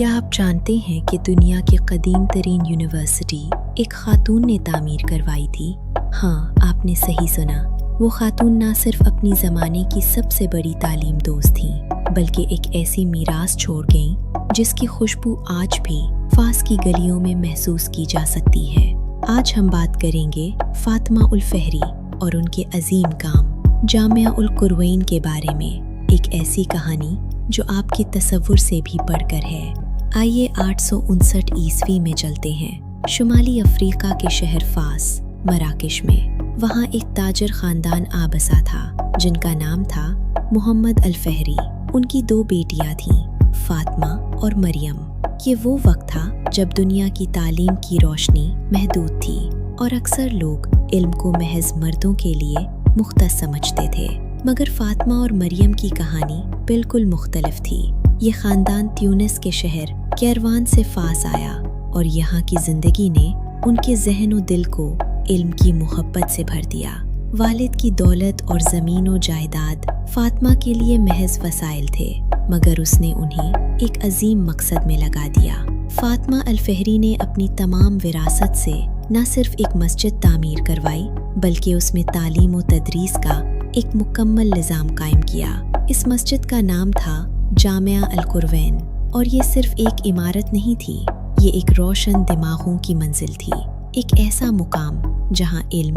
کیا آپ جانتے ہیں کہ دنیا کی قدیم ترین یونیورسٹی ایک خاتون نے تعمیر کروائی تھی؟ ہاں، آپ نے صحیح سنا۔ وہ خاتون نہ صرف اپنی زمانے کی سب سے بڑی تعلیم دوست تھیں، بلکہ ایک ایسی میراث چھوڑ گئیں جس کی خوشبو آج بھی فاس کی گلیوں میں محسوس کی جا سکتی ہے۔ آج ہم بات کریں گے فاطمہ الفہری اور ان کے عظیم کام جامعہ القروین کے بارے میں، ایک ایسی کہانی جو آپ کی تصور سے بھی بڑھ کر ہے۔ آئیے 859 عیسوی میں چلتے ہیں شمالی افریقہ کے شہر فاس، مراکش میں۔ وہاں ایک تاجر خاندان آبسا تھا جن کا نام تھا محمد الفہری۔ ان کی 2 بیٹیاں تھیں، فاطمہ اور مریم۔ یہ وہ وقت تھا جب دنیا کی تعلیم کی روشنی محدود تھی اور اکثر لوگ علم کو محض مردوں کے لیے مختص سمجھتے تھے، مگر فاطمہ اور مریم کی کہانی بالکل مختلف تھی۔ یہ خاندان تیونس کے شہر کیروان سے فاس آیا اور یہاں کی زندگی نے ان کے ذہن و دل کو علم کی محبت سے بھر دیا۔ والد کی دولت اور زمین و جائیداد فاطمہ کے لیے محض وسائل تھے، مگر اس نے انہیں ایک عظیم مقصد میں لگا دیا۔ فاطمہ الفہری نے اپنی تمام وراثت سے نہ صرف ایک مسجد تعمیر کروائی، بلکہ اس میں تعلیم و تدریس کا ایک مکمل نظام قائم کیا۔ اس مسجد کا نام تھا جامعہ القروین، اور یہ صرف ایک عمارت نہیں تھی، یہ ایک روشن دماغوں کی منزل تھی، ایک ایسا مقام جہاں علم،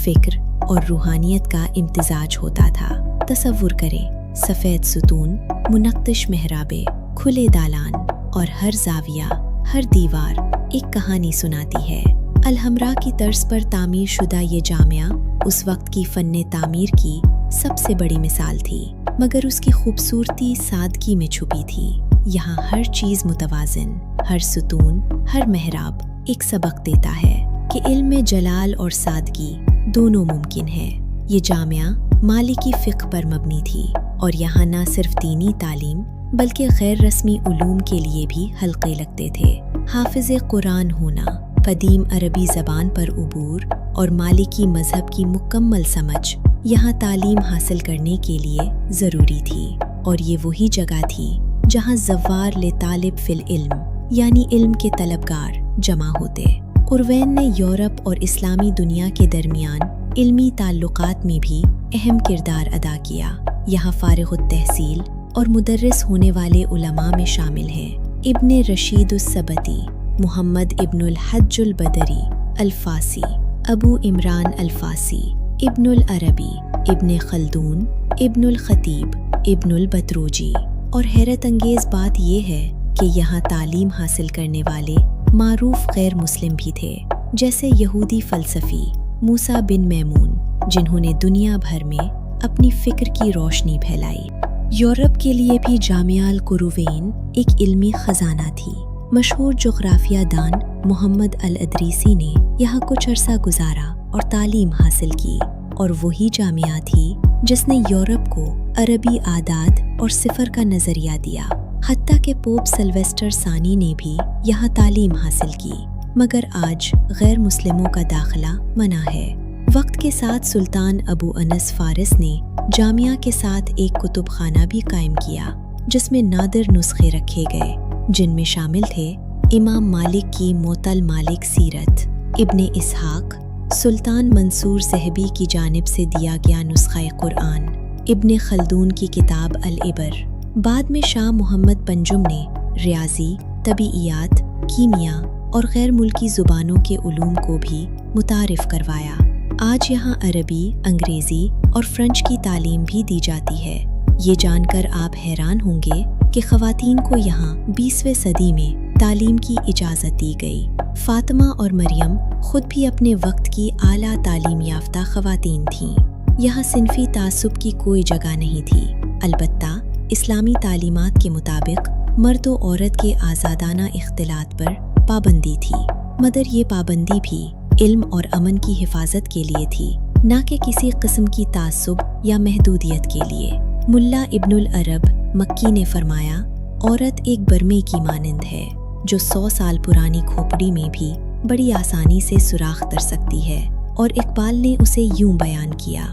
فکر اور روحانیت کا امتزاج ہوتا تھا۔ تصور کریں، سفید ستون، منقش محرابیں، کھلے دالان، اور ہر زاویہ، ہر دیوار ایک کہانی سناتی ہے۔ الحمراء کی طرز پر تعمیر شدہ یہ جامعہ اس وقت کی فن تعمیر کی سب سے بڑی مثال تھی، مگر اس کی خوبصورتی سادگی میں چھپی تھی۔ یہاں ہر چیز متوازن، ہر ستون، ہر محراب ایک سبق دیتا ہے کہ علم میں جلال اور سادگی دونوں ممکن ہے۔ یہ جامعہ مالکی فقہ پر مبنی تھی اور یہاں نہ صرف دینی تعلیم بلکہ غیر رسمی علوم کے لیے بھی حلقے لگتے تھے۔ حافظ قرآن ہونا، قدیم عربی زبان پر عبور اور مالکی مذہب کی مکمل سمجھ یہاں تعلیم حاصل کرنے کے لیے ضروری تھی، اور یہ وہی جگہ تھی جہاں زوار لطالب فی العلم یعنی علم کے طلبگار جمع ہوتے۔ قروین نے یورپ اور اسلامی دنیا کے درمیان علمی تعلقات میں بھی اہم کردار ادا کیا۔ یہاں فارغ التحصیل اور مدرس ہونے والے علماء میں شامل ہیں ابن رشید السبتی، محمد ابن الحج البدری الفاسی، ابو عمران الفاسی، ابن العربی، ابن خلدون، ابن الخطیب، ابن البتروجی۔ اور حیرت انگیز بات یہ ہے کہ یہاں تعلیم حاصل کرنے والے معروف غیر مسلم بھی تھے، جیسے یہودی فلسفی موسیٰ بن میمون، جنہوں نے دنیا بھر میں اپنی فکر کی روشنی پھیلائی۔ یورپ کے لیے بھی جامعہ القروین ایک علمی خزانہ تھی۔ مشہور جغرافیہ دان محمد الادریسی نے یہاں کچھ عرصہ گزارا اور تعلیم حاصل کی، اور وہی جامعہ تھی جس نے یورپ کو عربی عادات اور صفر کا نظریہ دیا۔ حتیٰ کہ پوپ سلویسٹر ثانی نے بھی یہاں تعلیم حاصل کی، مگر آج غیر مسلموں کا داخلہ منع ہے۔ وقت کے ساتھ سلطان ابو انس فارس نے جامعہ کے ساتھ ایک کتب خانہ بھی قائم کیا، جس میں نادر نسخے رکھے گئے، جن میں شامل تھے امام مالک کی موطا المالک سیرت، ابن اسحاق، سلطان منصور ذہبی کی جانب سے دیا گیا نسخہ قرآن، ابن خلدون کی کتاب العبر۔ بعد میں شاہ محمد پنجم نے ریاضی، طبیعیات، کیمیا اور غیر ملکی زبانوں کے علوم کو بھی متعارف کروایا۔ آج یہاں عربی، انگریزی اور فرنچ کی تعلیم بھی دی جاتی ہے۔ یہ جان کر آپ حیران ہوں گے کہ خواتین کو یہاں 20ویں صدی میں تعلیم کی اجازت دی گئی۔ فاطمہ اور مریم خود بھی اپنے وقت کی اعلیٰ تعلیم یافتہ خواتین تھیں۔ یہاں صنفی تعصب کی کوئی جگہ نہیں تھی، البتہ اسلامی تعلیمات کے مطابق مرد و عورت کے آزادانہ اختلاط پر پابندی تھی، مگر یہ پابندی بھی علم اور امن کی حفاظت کے لیے تھی، نہ کہ کسی قسم کی تعصب یا محدودیت کے لیے۔ ملا ابن العرب مکی نے فرمایا، عورت ایک برمے کی مانند ہے جو 100 سال پرانی کھوپڑی میں بھی بڑی آسانی سے سوراخ کر سکتی ہے، اور اقبال نے اسے یوں بیان کیا،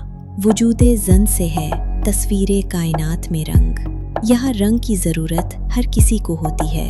وجود زن سے ہے تصویر کائنات میں رنگ۔ یہاں رنگ کی ضرورت ہر کسی کو ہوتی ہے،